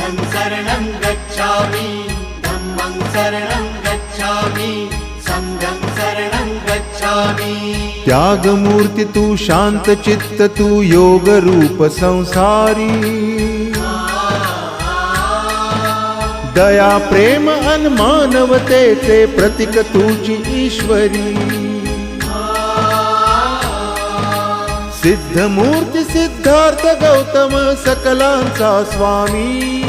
बुद्धं शरणं गच्छामि धम्मं शरणं गच्छामि संघं शरणं गच्छामि। त्यागमूर्ती तू शांत चित्त तू योग रूप संसारी दया प्रेम अन मानवतेचे प्रतीक तुझी ईश्वरी सिद्धमूर्ती सिद्धार्थ गौतम सकलांचा स्वामी